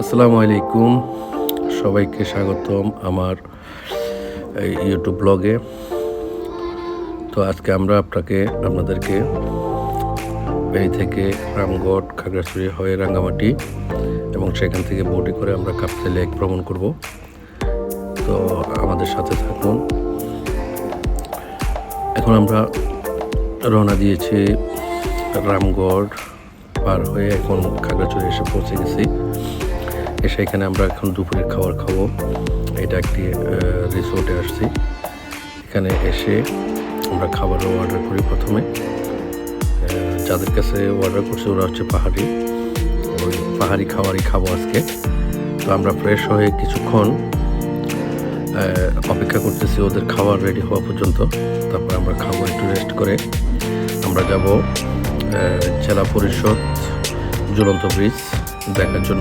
আসসালামু আলাইকুম, সবাইকে স্বাগতম আমার এই ইউটিউব ব্লগে। তো আজকে আমরা আপনাদেরকে ফেনী থেকে রামগড়, খাগড়াছড়ি হয়ে রাঙ্গামাটি এবং সেখান থেকে বোটে করে আমরা কাপ্তাই লেক ভ্রমণ করব। তো আমাদের সাথে থাকুন। এখন আমরা রওনা দিয়েছি রামগড় পার হয়ে, এখন খাগড়াছড়ি এসে পৌঁছে গেছি। এখানে আমরা এখন দুপুরের খাবার খাবো। এটা একটি রিসোর্টে আসছি। এখানে এসে আমরা খাবারও অর্ডার করি। প্রথমে যাদের কাছে অর্ডার করছি ওরা হচ্ছে পাহাড়ি খাবারই খাবো আজকে। তো আমরা ফ্রেশ হয়ে কিছুক্ষণ অপেক্ষা করতেছি ওদের খাবার রেডি হওয়া পর্যন্ত। তারপর আমরা খাবো, একটু রেস্ট করে আমরা যাব জেলা পরিষদ ঝুলন্ত ব্রিজ দেখার জন্য।